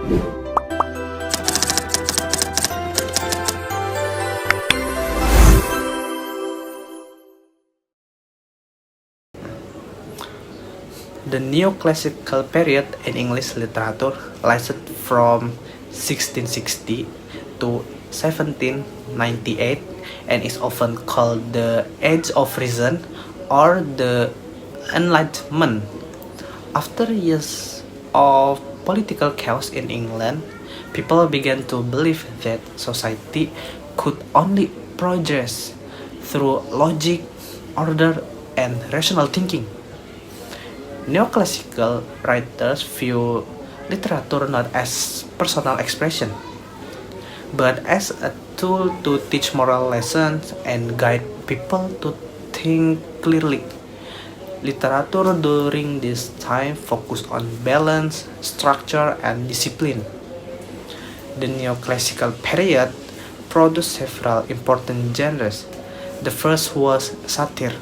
The neoclassical period in English literature lasted from 1660 to 1798 and is often called the Age of Reason or the Enlightenment. After years of political chaos in England, people began to believe that society could only progress through logic, order, and rational thinking. Neoclassical writers view literature not as personal expression, but as a tool to teach moral lessons and guide people to think clearly. Literature during this time focused on balance, structure, and discipline. The neoclassical period produced several important genres. The first was satire,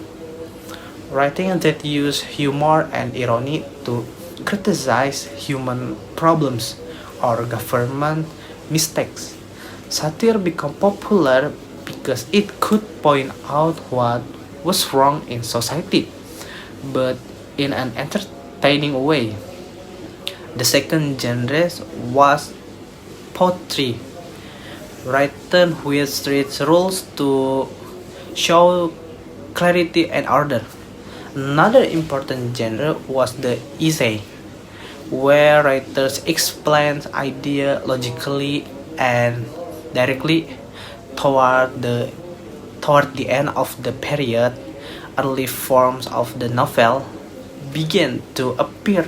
writing that used humor and irony to criticize human problems or government mistakes. Satire became popular because it could point out what was wrong in society, but in an entertaining way. The second genre was poetry, written with strict rules to show clarity and order. Another important genre was the essay, where writers explained ideas logically and directly. Toward the end of the period, early forms of the novel began to appear,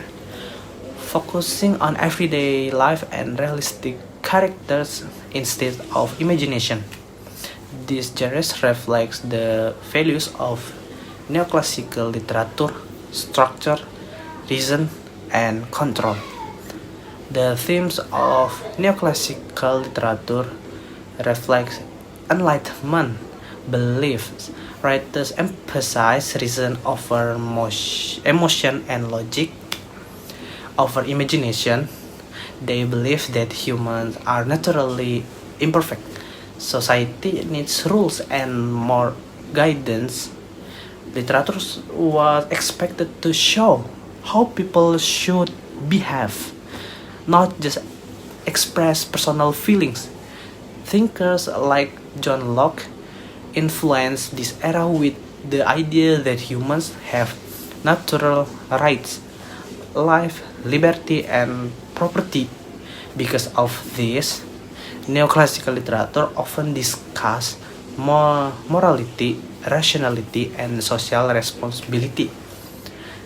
focusing on everyday life and realistic characters instead of imagination. This genre reflects the values of neoclassical literature: structure, reason, and control. The themes of neoclassical literature reflect Enlightenment beliefs. Writers emphasize reason over emotion and logic over imagination. They believe that humans are naturally imperfect. Society needs rules and more guidance. Literature was expected to show how people should behave, not just express personal feelings. Thinkers like John Locke influenced this era with the idea that humans have natural rights, life, liberty, and property. Because of this, neoclassical literature often discuss morality, rationality, and social responsibility.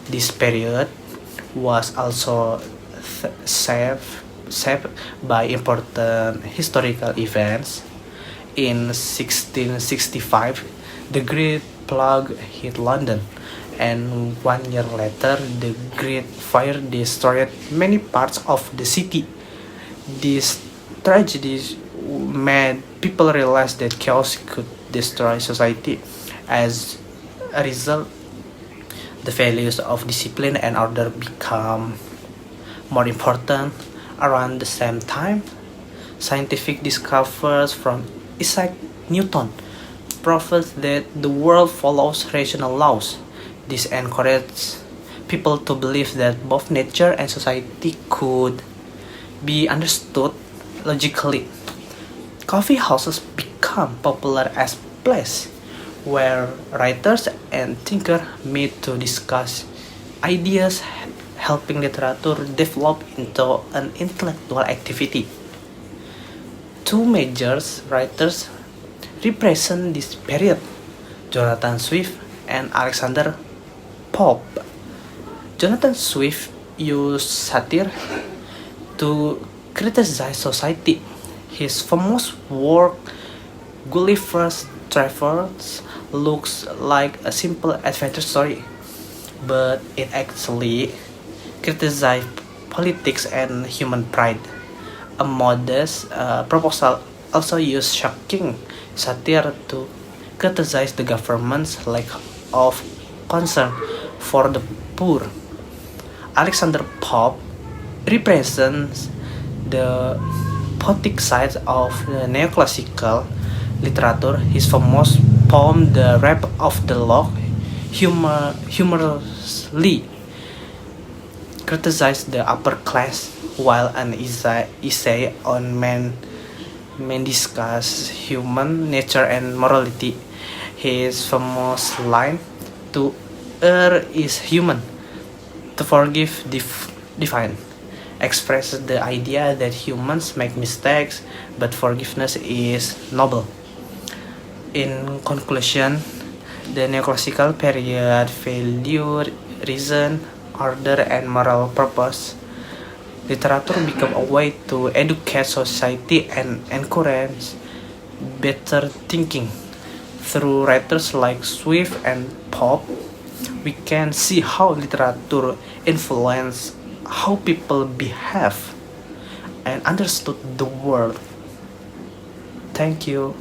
This period was also shaped by important historical events. In 1665, the Great Plague hit London, and 1 year later, the Great Fire destroyed many parts of the city. These tragedies made people realize that chaos could destroy society. As a result, the values of discipline and order become more important. Around the same time, scientific discoveries from Isaac Newton proved that the world follows rational laws. This encouraged people to believe that both nature and society could be understood logically. Coffee houses become popular as places where writers and thinkers meet to discuss ideas, helping literature develop into an intellectual activity. Two major writers represent this period: Jonathan Swift and Alexander Pope. Jonathan Swift used satire to criticize society. His famous work, Gulliver's Travels, looks like a simple adventure story, but it actually criticized politics and human pride. A modest proposal also used shocking satire to criticize the government's lack of concern for the poor. Alexander Pope represents the poetic side of the neoclassical literature. His famous poem, The Rap of the Lock, humorously criticized the upper class, while an essay on men discuss human nature and morality. His famous line, "To err is human, to forgive divine," expresses the idea that humans make mistakes, but forgiveness is noble. In conclusion, the neoclassical period valued reason, order, and moral purpose. Literature became a way to educate society and encourage better thinking. Through writers like Swift and Pope, we can see how literature influenced how people behave and understood the world. Thank you.